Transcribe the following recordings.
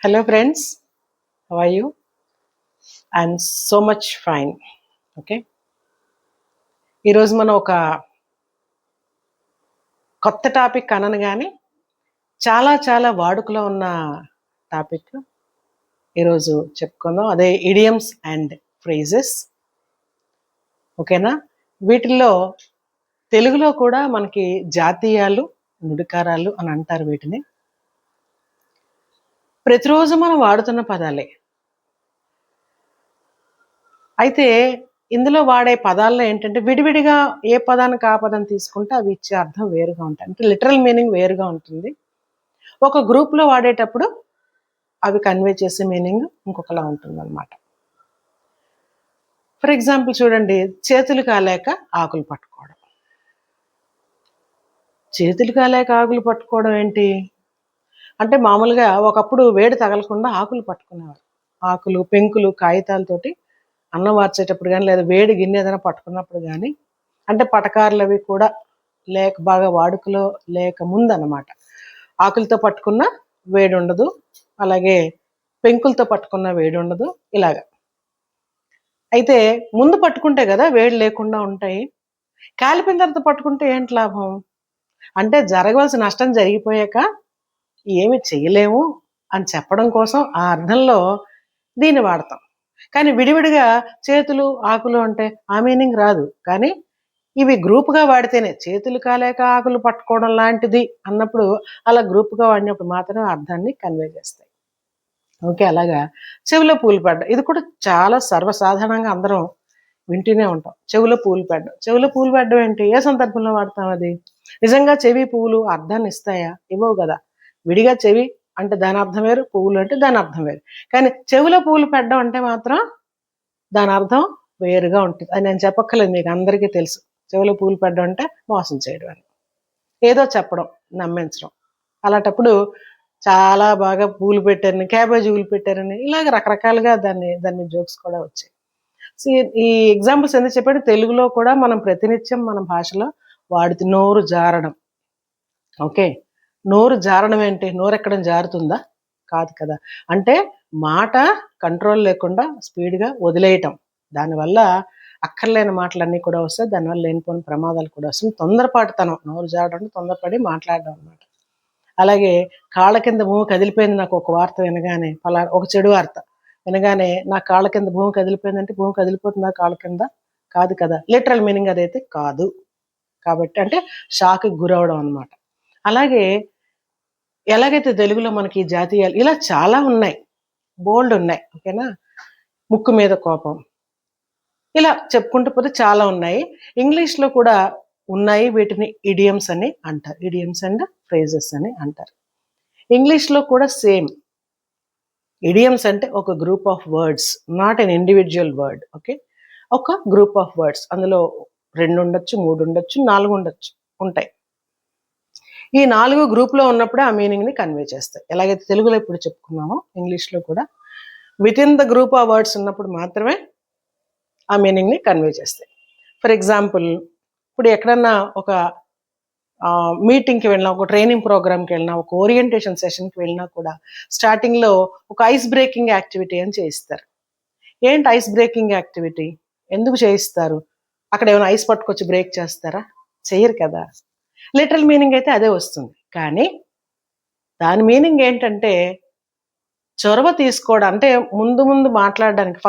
Hello friends, how are you? I'm so much fine. Okay, ఈరోజు మనం ఒక కొత్త టాపిక్ అనను కానీ చాలా చాలా వాడుకలో ఉన్న టాపిక్ ఈరోజు చెప్పుకుందాం. అదే ఇడియమ్స్ అండ్ ఫ్రేజెస్. ఓకేనా? వీటిల్లో తెలుగులో కూడా మనకి జాతీయాలు, నుడికారాలు అని అంటారు వీటిని. ప్రతిరోజు మనం వాడుతున్న పదాలే. అయితే ఇందులో వాడే పదాల్లో ఏంటంటే విడివిడిగా ఏ పదానికి ఆ పదం తీసుకుంటే అవి ఇచ్చే అర్థం వేరుగా ఉంటాయి. అంటే లిటరల్ మీనింగ్ వేరుగా ఉంటుంది. ఒక గ్రూప్లో వాడేటప్పుడు అవి కన్వే చేసే మీనింగ్ ఇంకొకలా ఉంటుంది అనమాట. ఫర్ ఎగ్జాంపుల్ చూడండి, చేతులు కాలేక ఆకులు పట్టుకోవడం. చేతులు కాలేక ఆకులు పట్టుకోవడం ఏంటి అంటే, మామూలుగా ఒకప్పుడు వేడి తగలకుండా ఆకులు పట్టుకునేవారు. ఆకులు, పెంకులు, కాగితాలతోటి అన్నం వార్చేటప్పుడు కానీ లేదా వేడి గిన్నె ఏదైనా పట్టుకున్నప్పుడు కానీ, అంటే పటకారులు అవి కూడా బాగా వాడుకలో లేక ముందు అనమాట. ఆకులతో పట్టుకున్న వేడి ఉండదు, అలాగే పెంకులతో పట్టుకున్న వేడి ఉండదు. ఇలాగా అయితే ముందు పట్టుకుంటే కదా వేడి లేకుండా ఉంటాయి. కాలిపోయిన తర్వాత పట్టుకుంటే ఏంటి లాభం? అంటే జరగవలసిన నష్టం జరిగిపోయాక ఏమి చేయలేము అని చెప్పడం కోసం ఆ అర్థంలో దీన్ని వాడతాం. కానీ విడివిడిగా చేతులు, ఆకులు అంటే ఆ మీనింగ్ రాదు. కానీ ఇవి గ్రూప్గా వాడితేనే, చేతులు కాలేక ఆకులు పట్టుకోవడం లాంటిది అన్నప్పుడు అలా గ్రూప్గా వాడినప్పుడు మాత్రమే అర్థాన్ని కన్వే చేస్తాయి. ఓకే, అలాగా చెవిలో పూలు పడ్డం, ఇది కూడా చాలా సర్వసాధారణంగా అందరం వింటూనే ఉంటాం. చెవిలో పూలు పడ్డం. చెవిలో పూలు పడ్డం ఏంటి? ఏ సందర్భంలో వాడతాం అది? నిజంగా చెవి పువ్వులు అర్థాన్ని ఇస్తాయా? ఇవ్వవు కదా. విడిగా చెవి అంటే దాని అర్థం వేరు, పువ్వులు అంటే దాని అర్థం వేరు. కానీ చెవిలో పూలు పెట్టడం అంటే మాత్రం దాని అర్థం వేరుగా ఉంటుంది. అది నేను చెప్పక్కర్లేదు, మీకు అందరికీ తెలుసు. చెవిలో పూలు పెట్టడం అంటే మోసం చేయడం అని, ఏదో చెప్పడం, నమ్మించడం. అలాంటప్పుడు చాలా బాగా పూలు పెట్టారని, క్యాబేజీ పూలు పెట్టారని, ఇలాగ రకరకాలుగా దాన్ని జోక్స్ కూడా వచ్చాయి. సో ఈ ఎగ్జాంపుల్స్ ఎందుకు చెప్పాడు? తెలుగులో కూడా మనం ప్రతినిత్యం మన భాషలో వాడితే నోరు జారడం. ఓకే, నోరు జారడం ఏంటి? నోరు ఎక్కడం జారుతుందా? కాదు కదా. అంటే మాట కంట్రోల్ లేకుండా స్పీడ్గా వదిలేయటం, దానివల్ల అక్కర్లేని మాటలన్నీ కూడా వస్తాయి. దానివల్ల లేనిపోయిన ప్రమాదాలు కూడా వస్తాయి. తొందరపాటుతనం, నోరు జారడం తొందరపడి మాట్లాడడం అనమాట. అలాగే కాళ్ళ కింద భూమి కదిలిపోయింది. నాకు ఒక వార్త వినగానే, ఒక చెడు వార్త వినగానే నా కాళ్ళ కింద భూమి కదిలిపోయిందంటే భూమి కదిలిపోతుందా కాళ్ళ కింద? కాదు కదా. లిటరల్ మీనింగ్ అదైతే కాదు. కాబట్టి అంటే షాక్కి గురవడం అనమాట. అలాగే ఎలాగైతే తెలుగులో మనకి జాతీయాలు ఇలా చాలా ఉన్నాయి, బోల్డ్ ఉన్నాయి. ఓకేనా? ముక్కు మీద కోపం, ఇలా చెప్పుకుంటూ పోతే చాలా ఉన్నాయి. ఇంగ్లీష్లో కూడా ఉన్నాయి. వీటిని ఇడియమ్స్ అని అంటారు. ఇడియమ్స్ అండ్ ఫ్రేజెస్ అని అంటారు. ఇంగ్లీష్లో కూడా సేమ్. ఇడియమ్స్ అంటే ఒక group of words, not an individual word. Okay, ఒక గ్రూప్ ఆఫ్ వర్డ్స్. అందులో 2 ఉండొచ్చు, 3 ఉండొచ్చు, 4 ఉండొచ్చు, ఉంటాయి. ఈ 4 గ్రూప్లో ఉన్నప్పుడే ఆ మీనింగ్ని కన్వే చేస్తాయి. ఎలాగైతే తెలుగులో ఇప్పుడు చెప్పుకున్నామో ఇంగ్లీష్లో కూడా with in the group of words ఉన్నప్పుడు మాత్రమే ఆ మీనింగ్ని కన్వే చేస్తాయి. ఫర్ ఎగ్జాంపుల్, ఇప్పుడు ఎక్కడన్నా ఒక మీటింగ్కి వెళ్ళినా, ఒక ట్రైనింగ్ ప్రోగ్రామ్కి వెళ్ళినా, ఒక ఓరియంటేషన్ సెషన్కి వెళ్ళినా కూడా స్టార్టింగ్లో ఒక ఐస్ బ్రేకింగ్ యాక్టివిటీ అని చేయిస్తారు. ఏంటి ఐస్ బ్రేకింగ్ యాక్టివిటీ? ఎందుకు చేయిస్తారు? అక్కడ ఏమైనా ఐస్ పట్టుకొచ్చి బ్రేక్ చేస్తారా? చెయ్యరు కదా. లిటరల్ మీనింగ్ అయితే అదే వస్తుంది. కానీ దాని మీనింగ్ ఏంటంటే చొరవ తీసుకోవడం, అంటే ముందు మాట్లాడడానికి,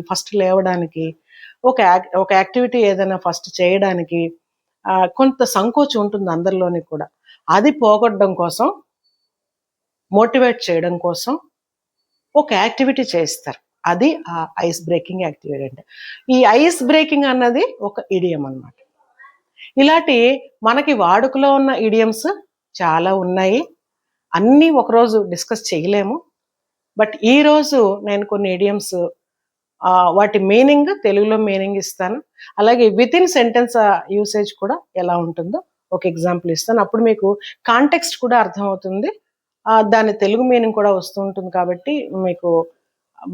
ఫస్ట్ లేవడానికి, ఒక యాక్టివిటీ ఏదైనా ఫస్ట్ చేయడానికి కొంత సంకోచం ఉంటుంది అందరిలోని కూడా. అది పోగొట్టడం కోసం, మోటివేట్ చేయడం కోసం ఒక యాక్టివిటీ చేస్తారు. అది ఆ ఐస్ బ్రేకింగ్ యాక్టివిటీ. అంటే ఈ ఐస్ బ్రేకింగ్ అన్నది ఒక ఇడియం అన్నమాట. ఇలాంటి మనకి వాడుకలో ఉన్న ఇడియమ్స్ చాలా ఉన్నాయి. అన్నీ ఒకరోజు డిస్కస్ చేయలేము. బట్ ఈరోజు నేను కొన్ని ఇడియమ్స్, వాటి మీనింగ్ తెలుగులో మీనింగ్ ఇస్తాను. అలాగే విత్ ఇన్ సెంటెన్స్ యూసేజ్ కూడా ఎలా ఉంటుందో ఒక ఎగ్జాంపుల్ ఇస్తాను. అప్పుడు మీకు కాంటెక్స్ట్ కూడా అర్థమవుతుంది. దాని తెలుగు మీనింగ్ కూడా వస్తూ ఉంటుంది. కాబట్టి మీకు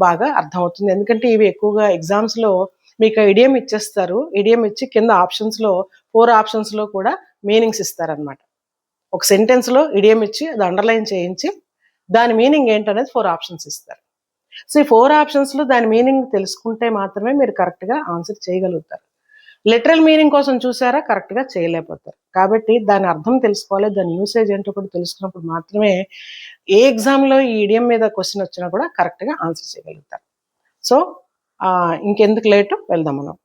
బాగా అర్థమవుతుంది. ఎందుకంటే ఇవి ఎక్కువగా ఎగ్జామ్స్లో మీకు ఇడియం ఇచ్చేస్తారు. ఇడియం ఇచ్చి కింద ఆప్షన్స్లో 4 ఆప్షన్స్లో కూడా మీనింగ్స్ ఇస్తారనమాట. ఒక సెంటెన్స్లో ఇడియం ఇచ్చి అది అండర్లైన్ చేయించి దాని మీనింగ్ ఏంటనేది 4 ఆప్షన్స్ ఇస్తారు. సో ఈ 4 ఆప్షన్స్లో దాని మీనింగ్ తెలుసుకుంటే మాత్రమే మీరు కరెక్ట్గా ఆన్సర్ చేయగలుగుతారు. లిటరల్ మీనింగ్ కోసం చూసారా, కరెక్ట్గా చేయలేకపోతారు. కాబట్టి దాని అర్థం తెలుసుకోవాలి, దాని యూసేజ్ ఏంటో కూడా తెలుసుకున్నప్పుడు మాత్రమే ఏ ఎగ్జామ్లో ఈ ఇడియం మీద క్వశ్చన్ వచ్చినా కూడా కరెక్ట్గా ఆన్సర్ చేయగలుగుతారు. సో ఇంకెందుకు లేటు, వెళ్దాం మనం.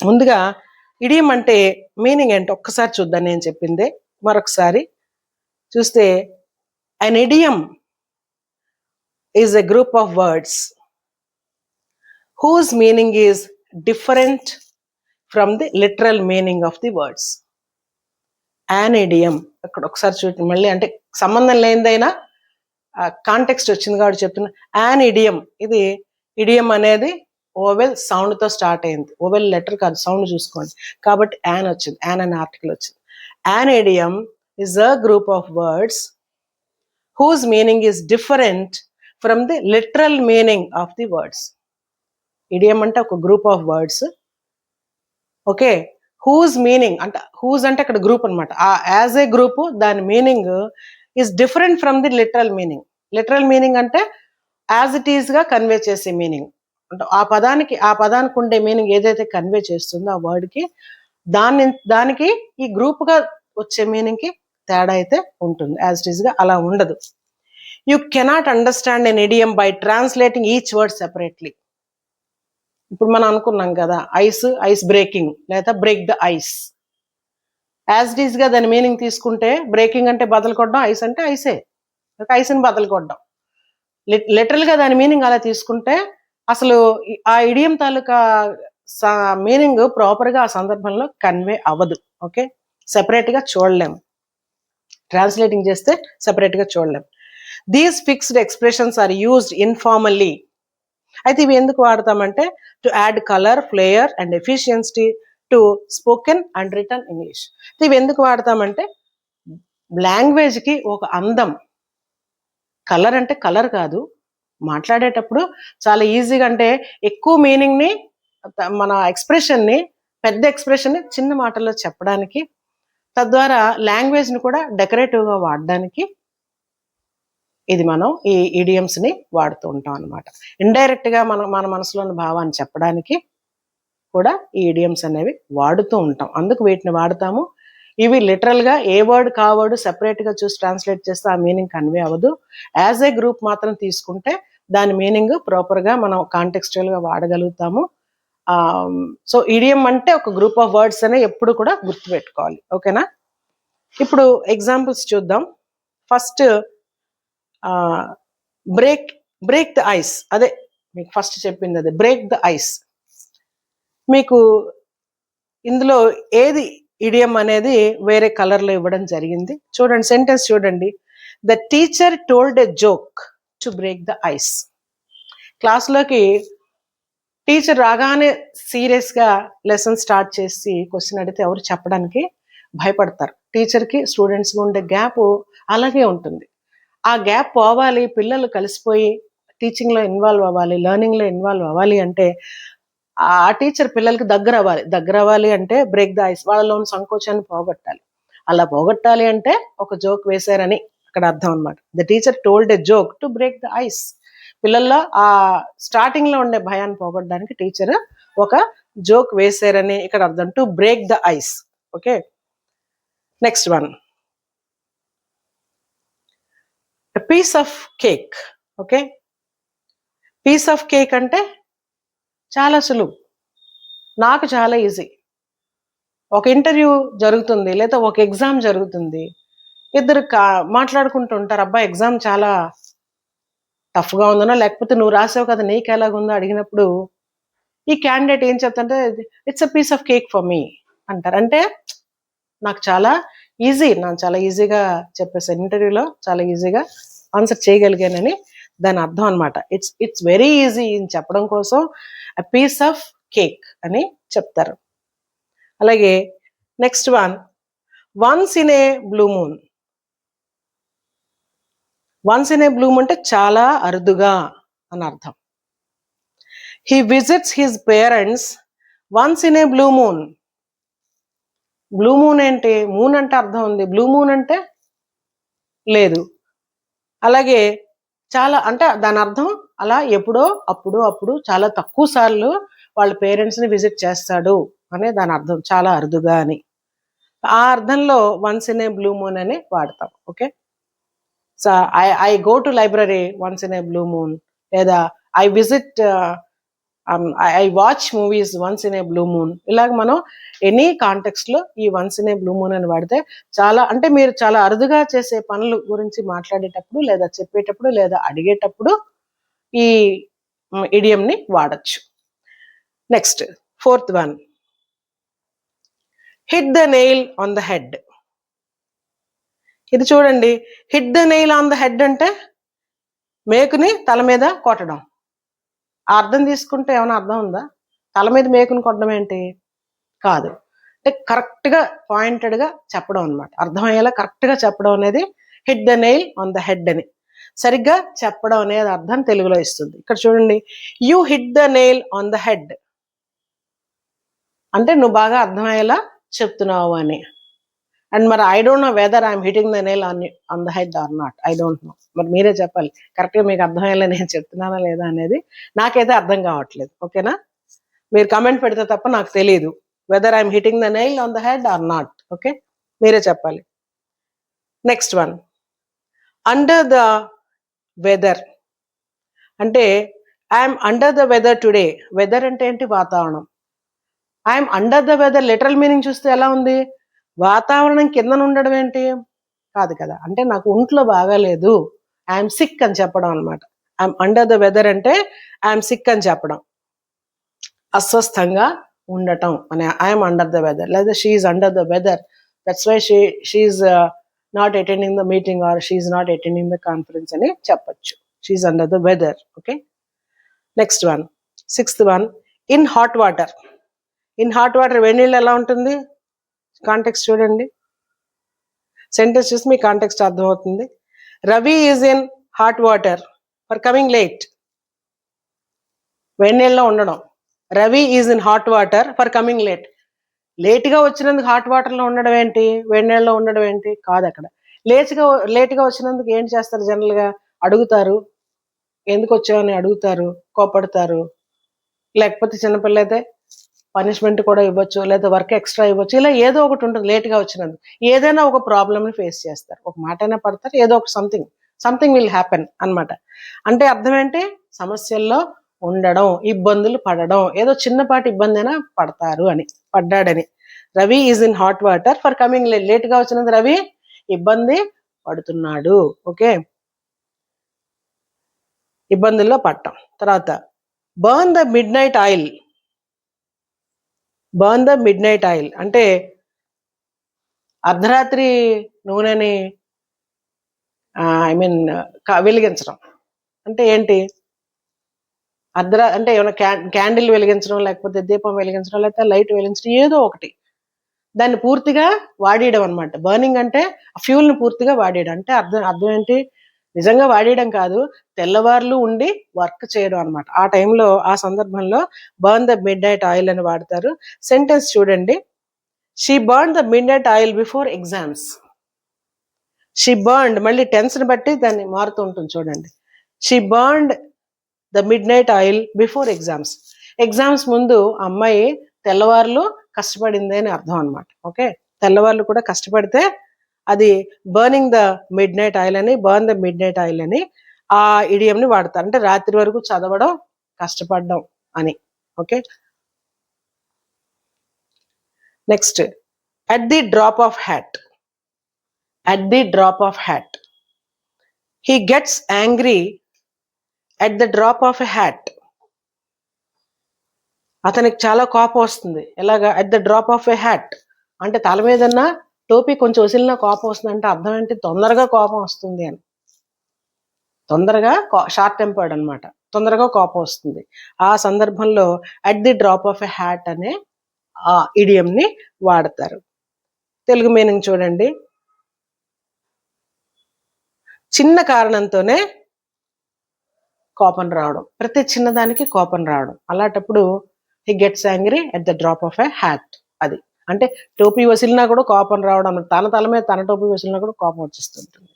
ముందుగా ఇడియం అంటే మీనింగ్ ఏంటో ఒక్కసారి చూద్దాం. నేను చెప్పిందే మరొకసారి చూస్తే, an idiom is a group of words whose meaning is different from the literal meaning of the words. An idiom, అక్కడ ఒకసారి చూడండి మళ్ళీ, అంటే సంబంధం లేనిదైనా కాంటెక్స్ట్ వచ్చింది కాబట్టి చెప్తున్నా. an idiom, ఇది ఇడియం అనేది ఓవెల్ సౌండ్తో స్టార్ట్ అయింది, ఓవెల్ లెటర్ కాదు, సౌండ్ చూసుకోండి. కాబట్టి యాన్ వచ్చింది, యాన్ అనే ఆర్టికల్ వచ్చింది. an idiom is a group of words whose meaning is different from the literal meaning of the words. Idiom అంటే ఒక group of words, okay, whose meaning అంటే, whose అంటే అక్కడ గ్రూప్ అనమాట. యాజ్ ఏ గ్రూప్ దాని meaning is different from the literal meaning. Literal meaning అంటే as it ఈస్గా convey చేసే మీనింగ్, అంటే ఆ పదానికి ఉండే మీనింగ్ ఏదైతే కన్వే చేస్తుందో ఆ వర్డ్కి, దానికి ఈ గ్రూప్గా వచ్చే మీనింగ్కి తేడా అయితే ఉంటుంది. యాజ్ ఇట్ ఈస్గా అలా ఉండదు. You cannot understand an idiom by translating each word separately. ఇప్పుడు మనం అనుకున్నాం కదా, ఐస్ బ్రేకింగ్ లేదా break the ice. As it ఈస్గా దాని మీనింగ్ తీసుకుంటే బ్రేకింగ్ అంటే బదలు కొట్టడం, ఐస్ అంటే ఐసే, ఐస్ని బదలు కొట్టడం. లిటరల్గా దాని మీనింగ్ అలా తీసుకుంటే అసలు ఆ ఇడియం తాలూకా మీనింగ్ ప్రాపర్గా ఆ సందర్భంలో కన్వే అవ్వదు. ఓకే, సెపరేట్గా చూడలేము, ట్రాన్స్లేటింగ్ చేస్తే సెపరేట్గా చూడలేము. These fixed expressions are used informally. అయితే ఇవి ఎందుకు వాడతామంటే, to add colour, flair and efficiency to spoken and written English. ఇవి ఎందుకు వాడతామంటే, లాంగ్వేజ్కి ఒక అందం. కలర్ అంటే కలర్ కాదు, మాట్లాడేటప్పుడు చాలా ఈజీగా, అంటే ఎక్కువ మీనింగ్ని, మన ఎక్స్ప్రెషన్ని, పెద్ద ఎక్స్ప్రెషన్ని చిన్న మాటల్లో చెప్పడానికి, తద్వారా లాంగ్వేజ్ని కూడా డెకరేటివ్గా వాడడానికి ఇది మనం ఈ ఇడియమ్స్ని వాడుతూ ఉంటాం అనమాట. ఇండైరెక్ట్గా మన మనసులోని భావాన్ని చెప్పడానికి కూడా ఈ ఇడియమ్స్ అనేవి వాడుతూ ఉంటాం, అందుకు వీటిని వాడతాము. ఇవి లిటరల్గా ఏ వర్డ్ కా వర్డ్ సెపరేట్గా చూసి ట్రాన్స్లేట్ చేస్తే ఆ మీనింగ్ కన్వే అవ్వదు. యాజ్ ఏ గ్రూప్ మాత్రం తీసుకుంటే దాని మీనింగ్ ప్రాపర్గా మనం కాంటెక్స్చువల్గా వాడగలుగుతాము. సో ఇడియం అంటే ఒక గ్రూప్ ఆఫ్ వర్డ్స్ అనే ఎప్పుడు కూడా గుర్తుపెట్టుకోవాలి. ఓకేనా, ఇప్పుడు ఎగ్జాంపుల్స్ చూద్దాం. ఫస్ట్ బ్రేక్ ద ఐస్, అదే మీకు ఫస్ట్ చెప్పింది అదే, బ్రేక్ ద ఐస్. మీకు ఇందులో ఏది ఇడియం అనేది వేరే కలర్లో ఇవ్వడం జరిగింది. చూడండి, సెంటెన్స్ చూడండి. The teacher told a joke to break the ice. క్లాస్లోకి టీచర్ రాగానే సీరియస్గా లెసన్ స్టార్ట్ చేసి క్వశ్చన్ అడిగితే ఎవరు చెప్పడానికి భయపడతారు. టీచర్కి స్టూడెంట్స్కి ఉండే గ్యాప్ అలాగే ఉంటుంది. ఆ గ్యాప్ పోవాలి, పిల్లలు కలిసిపోయి టీచింగ్లో ఇన్వాల్వ్ అవ్వాలి, లెర్నింగ్లో ఇన్వాల్వ్ అవ్వాలి అంటే ఆ టీచర్ పిల్లలకి దగ్గర అవ్వాలి అంటే బ్రేక్ ద ఐస్, వాళ్ళలోని సంకోచాన్ని పోగొట్టాలి. అలా పోగొట్టాలి అంటే ఒక జోక్ వేశారని అక్కడ అర్థం అనమాట. The teacher told a joke to break the ice. పిల్లల్లో ఆ స్టార్టింగ్లో ఉండే భయాన్ని పోగొట్టడానికి టీచర్ ఒక జోక్ వేశారని ఇక్కడ అర్థం, to break the ice. Okay, next one, piece of cake. Okay, piece of cake అంటే చాలా సులువు, నాకు చాలా ఈజీ. ఒక ఇంటర్వ్యూ జరుగుతుంది లేదా ఒక ఎగ్జామ్ జరుగుతుంది, ఇద్దరు మాట్లాడుకుంటూ ఉంటారు, అబ్బాయి ఎగ్జామ్ చాలా టఫ్గా ఉందనో లేకపోతే నువ్వు రాసావు కదా నీకు ఎలాగుందో అడిగినప్పుడు ఈ క్యాండిడేట్ ఏం చెప్తాంటే, it's a piece of cake for me అంటారు. అంటే నాకు చాలా ఈజీగా చెప్పేసాను, ఇంటర్వ్యూలో చాలా ఈజీగా ఆన్సర్ చేయగలిగానని దాని అర్థం అనమాట. ఇట్స్ వెరీ ఈజీ అని చెప్పడం కోసం అ పీస్ ఆఫ్ కేక్ అని చెప్తారు. అలాగే next one, once in a blue moon. Once in a blue moon అంటే చాలా అరుదుగా అని అర్థం. He visits his parents once in a blue moon. Blue moon ఏంటి, మూన్ అంటే అర్థం ఉంది, బ్లూ మూన్ అంటే లేదు. అలాగే చాలా అంటే దాని అర్థం అలా ఎప్పుడో అప్పుడు చాలా తక్కువ సార్లు వాళ్ళ పేరెంట్స్ని విజిట్ చేస్తాడు అనే దాని అర్థం, చాలా అరుదుగా అని. ఆ అర్థంలో once in a blue moon అని వాడతాం. Okay, so I go to library once in a blue moon, లేదా I visit I watch movies once in a blue moon. ఇలాగ మనం ఎనీ కాంటెక్స్ట్లో ఈ once in a blue moon అని వాడితే చాలా అంటే మీరు చాలా అరుదుగా చేసే పనుల గురించి మాట్లాడేటప్పుడు లేదా చెప్పేటప్పుడు లేదా అడిగేటప్పుడు ఈ ఇడియంని వాడచ్చు. Next 4th one, hit the nail on the head. ఇది చూడండి, hit the nail on the head అంటే మేకుని తల మీద కొట్టడం. ఆ అర్థం తీసుకుంటే ఏమైనా అర్థం ఉందా? తల మీద మేకుని కొట్టడం ఏంటి? కాదు, అంటే కరెక్ట్గా పాయింటెడ్గా చెప్పడం అనమాట. అర్థమయ్యేలా కరెక్ట్గా చెప్పడం అనేది hit the nail on the head అని. సరిగ్గా చెప్పడం అనేది అర్థం తెలుగులో ఇస్తుంది. ఇక్కడ చూడండి, you hit the nail on the head అంటే నువ్వు బాగా అర్థమయ్యేలా చెప్తున్నావు అని. అండ్ మరి I don't know whether I'm hitting the nail on the head or not, I don't know. మరి మీరే చెప్పాలి కరెక్ట్గా మీకు అర్థమయ్యేలా నేను చెప్తున్నానా లేదా అనేది. నాకైతే అర్థం కావట్లేదు. ఓకేనా, మీరు కమెంట్ పెడితే తప్ప నాకు తెలియదు whether I'm hitting the nail on the head or not. Okay, మీరే చెప్పాలి. Next one, under the weather అంటే I'm under the weather today. Weather అంటే ఏంటి? వాతావరణం. I'm under the weather literal meaning చూస్తే ఎలా ఉంది? వాతావరణం కింద ఉండడం ఏంటి? కాదు కదా, అంటే నాకు ఒంట్లో బాగాలేదు, ఐఎమ్ సిక్ అని చెప్పడం అనమాట. ఐఎమ్ అండర్ ద వెదర్ అంటే ఐఎమ్ సిక్ అని చెప్పడం, అస్వస్థంగా ఉండటం అని. ఐఎమ్ అండర్ ద వెదర్, లేదా she's under the weather, that's why she's not attending the meeting or she's not attending the conference అని చెప్పచ్చు. She's under the weather. Okay, next one, 6th one, in hot water. In hot water వేడినీళ్ళు ఎలా ఉంటుంది? Context చూడండి, sentence చూసి మీ context అర్థమవుతుంది. Ravi is in hot water for coming late. వేడినీళ్ళలో ఉండడం. Ravi is in hot water for coming late. లేట్గా వచ్చినందుకు హాట్ వాటర్లో ఉండడం ఏంటి? వేడినీళ్ళలో ఉండడం ఏంటి? కాదు. అక్కడ లేట్గా వచ్చినందుకు ఏంటి చేస్తారు? జనరల్గా అడుగుతారు, ఎందుకు వచ్చావని అడుగుతారు, కోపడతారు. లేకపోతే చిన్నపిల్ల అయితే పనిష్మెంట్ కూడా ఇవ్వచ్చు, లేదా వర్క్ ఎక్స్ట్రా ఇవ్వచ్చు. ఇలా ఏదో ఒకటి ఉంటుంది. లేట్గా వచ్చినందుకు ఏదైనా ఒక ప్రాబ్లమ్ని ఫేస్ చేస్తారు, ఒక మాట అయినా పడతారు, ఏదో ఒక సంథింగ్ విల్ హ్యాపెన్ అనమాట. అంటే అర్థం ఏంటి? సమస్యల్లో ఉండడం, ఇబ్బందులు పడడం, ఏదో చిన్నపాటి ఇబ్బంది అయినా పడతారు అని, పడ్డాడని. Ravi is in hot water for coming late. లేట్గా వచ్చినందుకు రవి ఇబ్బంది పడుతున్నాడు. ఓకే, ఇబ్బందుల్లో పడటం. తర్వాత burn the midnight oil. Burn the midnight oil అంటే అర్ధరాత్రి నూనెని వెలిగించడం. అంటే ఏంటి? అంటే ఏమైనా క్యాండిల్ వెలిగించడం, లేకపోతే దీపం వెలిగించడం, లేకపోతే లైట్ వెలిగించడం, ఏదో ఒకటి దాన్ని పూర్తిగా వాడేయడం అనమాట. బర్నింగ్ అంటే ఫ్యూల్ని పూర్తిగా వాడేయడం. అంటే అర్థం ఏంటి? నిజంగా వాడేయడం కాదు, తెల్లవార్లు ఉండి వర్క్ చేయడం అనమాట. ఆ టైంలో, ఆ సందర్భంలో burn the midnight oil అని వాడతారు. సెంటెన్స్ చూడండి, she burn the midnight oil before exams. She burned, మళ్ళీ టెన్స్ని బట్టి దాన్ని మారుతూ ఉంటుంది చూడండి. She burned the midnight oil before exams. Exams ముందు అమ్మాయి తెల్లవార్లు కష్టపడింది అని అర్థం అనమాట. ఓకే, తెల్లవార్లు కూడా కష్టపడితే అది burning the midnight oil అని, burn the midnight oil అని ఆ ఇడియంని వాడతారు. అంటే రాత్రి వరకు చదవడం, కష్టపడడం అని. Okay, next, at the drop of hat. At the drop of hat. He gets angry at the drop of a hat. అతనికి చాలా కోపం వస్తుంది. ఎలాగా? At the drop of a hat అంటే తల మీదన్నా టోపీ కొంచెం వసిలినా కోపం వస్తుంది. అంటే అర్థం ఏంటి? తొందరగా కోపం వస్తుంది అని. తొందరగా షార్ట్ టెంపర్డ్ అనమాట, తొందరగా కోపం వస్తుంది. ఆ సందర్భంలో at the drop of a hat అనే ఆ ఇడియంని వాడతారు. తెలుగు మీనింగ్ చూడండి, చిన్న కారణంతోనే కోపం రావడం, ప్రతి చిన్నదానికి కోపం రావడం. అలాంటప్పుడు he gets angry at the drop of a hat. అది అంటే టోపీ వసిలినా కూడా కోపం రావడం, తన తల మీద తన టోపీ వసిలినా కూడా కోపం వచ్చేస్తుంటుంది.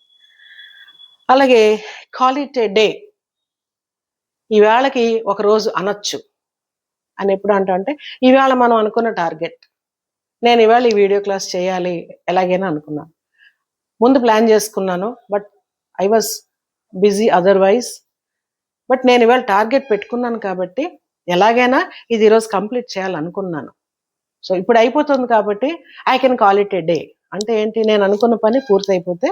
అలాగే కాల్ ఇట్ ఏ డే, ఈవేళకి ఒక రోజు అనొచ్చు అని ఎప్పుడు అంటే ఈవేళ మనం అనుకున్న టార్గెట్, నేను ఈవేళ ఈ వీడియో క్లాస్ చేయాలి ఎలాగైనా అనుకున్నాను, ముందు ప్లాన్ చేసుకున్నాను, but I was busy otherwise, but నేను ఇవాళ టార్గెట్ పెట్టుకున్నాను కాబట్టి ఎలాగైనా ఇది ఈరోజు కంప్లీట్ చేయాలనుకున్నాను. సో ఇప్పుడు అయిపోతుంది కాబట్టి I can call it A day. అంటే ఏంటి, నేను అనుకున్న పని పూర్తి అయిపోతే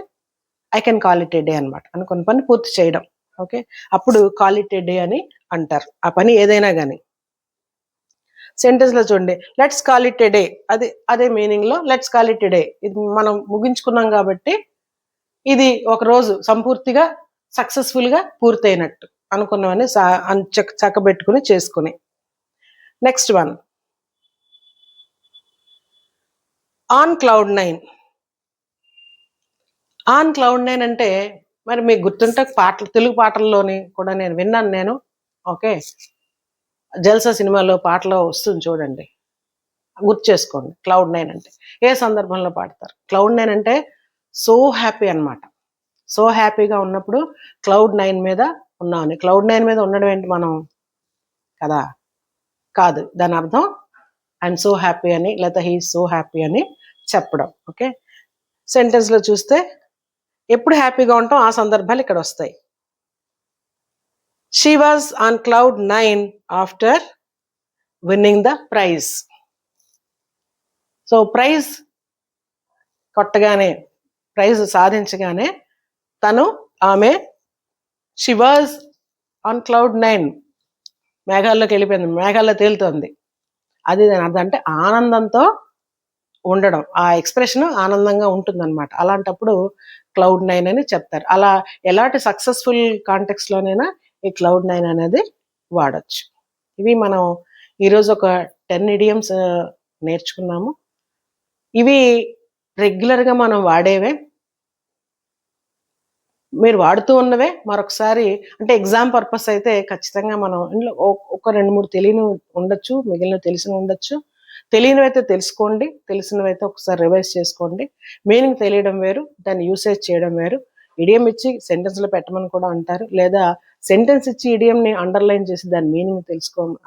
I can call it A day అనమాట. అనుకున్న పని పూర్తి చేయడం, ఓకే, అప్పుడు కాల్ ఇట్ ఏ డే అని అంటారు. ఆ పని ఏదైనా కానీ. సెంటెన్స్ లో చూడండి, let's call it A day, అదే మీనింగ్ లో let's call it A day, ఇది మనం ముగించుకున్నాం కాబట్టి ఇది ఒక రోజు సంపూర్తిగా సక్సెస్ఫుల్ గా పూర్తయినట్టు అనుకున్నవని చక్కబెట్టుకుని చేసుకుని. Next one, on cloud 9. On cloud 9 అంటే మరి మీకు గుర్తుంటే పాటలు, తెలుగు పాటల్లోని కూడా నేను విన్నాను. ఓకే, జల్సా సినిమాలో పాటలో వస్తుంది చూడండి, గుర్తు చేసుకోండి. క్లౌడ్ 9 అంటే ఏ సందర్భంలో పాడతారు? క్లౌడ్ 9 అంటే సో హ్యాపీ అనమాట. సో హ్యాపీగా ఉన్నప్పుడు క్లౌడ్ 9 మీద ఉన్నామని. క్లౌడ్ 9 మీద ఉండడం ఏంటి మనం కదా, కాదు, దాని అర్థం ఐఎమ్ సో హ్యాపీ అని, లేదా హీ సో హ్యాపీ అని చెప్పడం. ఓకే, సెంటెన్స్ లో చూస్తే ఎప్పుడు హ్యాపీగా ఉంటాం ఆ సందర్భాలు ఇక్కడ వస్తాయి. She was on cloud 9 after winning the prize. So prize కొట్టగానే, ప్రైజ్ సాధించగానే ఆమె షీ వాజ్ ఆన్ క్లౌడ్ 9, మేఘాల్లోకి వెళ్ళిపోయింది, మేఘాల్లో తేలుతోంది. అది దాని అర్థం. అంటే ఆనందంతో ఉండడం, ఆ ఎక్స్ప్రెషన్ ఆనందంగా ఉంటుందన్నమాట. అలాంటప్పుడు క్లౌడ్ 9 అని చెప్తారు. అలా ఎలాంటి సక్సెస్ఫుల్ కాంటెక్స్ట్ లోనైనా ఈ క్లౌడ్ 9 అనేది వాడచ్చు. ఇవి మనం ఈరోజు ఒక 10 idioms నేర్చుకున్నాము. ఇవి రెగ్యులర్గా మనం వాడేవే, మీరు వాడుతూ ఉన్నవే. మరొకసారి అంటే ఎగ్జామ్ పర్పస్ అయితే ఖచ్చితంగా మనం ఇంట్లో ఒక 2-3 తెలియని ఉండొచ్చు, మిగిలిన తెలిసిన ఉండొచ్చు. తెలియనివైతే తెలుసుకోండి, తెలిసినవైతే ఒకసారి రివైజ్ చేసుకోండి. మీనింగ్ తెలియడం వేరు, దాన్ని యూసేజ్ చేయడం వేరు. ఇడియం ఇచ్చి సెంటెన్స్లో పెట్టమని కూడా అంటారు, లేదా సెంటెన్స్ ఇచ్చి ఇడియంని అండర్లైన్ చేసి దాని మీనింగ్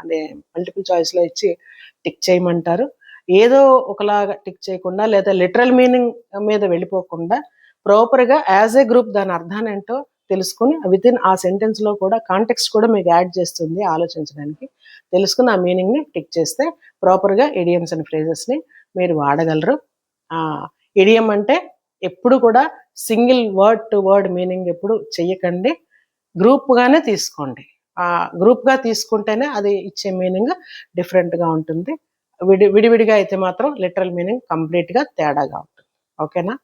అదే మల్టిపుల్ చాయిస్లో ఇచ్చి టిక్ చేయమంటారు. ఏదో ఒకలాగా టిక్ చేయకుండా, లేదా లిటరల్ మీనింగ్ మీద వెళ్ళిపోకుండా ప్రాపర్గా యాజ్ ఏ గ్రూప్ దాని అర్థాన్ని ఏంటో తెలుసుకుని విత్ ఇన్ ఆ సెంటెన్స్లో కూడా కాంటెక్స్ట్ కూడా మీకు యాడ్ చేస్తుంది ఆలోచించడానికి. తెలుసుకుని ఆ మీనింగ్ని టిక్ చేస్తే ప్రాపర్గా ఇడియమ్స్ అండ్ ఫ్రేజెస్ని మీరు వాడగలరు. ఇడియం అంటే ఎప్పుడు కూడా single word to word meaning ఎప్పుడు చెయ్యకండి, గ్రూప్గానే తీసుకోండి. గ్రూప్గా తీసుకుంటేనే అది ఇచ్చే మీనింగ్ డిఫరెంట్గా ఉంటుంది. విడివిడిగా అయితే మాత్రం లిటరల్ మీనింగ్ కంప్లీట్గా తేడాగా ఉంటుంది. ఓకేనా?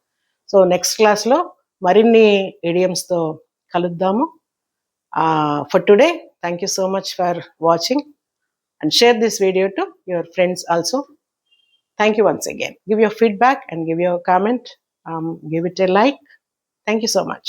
సో నెక్స్ట్ క్లాస్లో మరిన్ని ఇడియమ్స్తో కలుద్దాము. For today, thank you so much for watching and share this video to your friends also. Thank you once again. Give your feedback and give your comment. Give it a like. Thank you so much.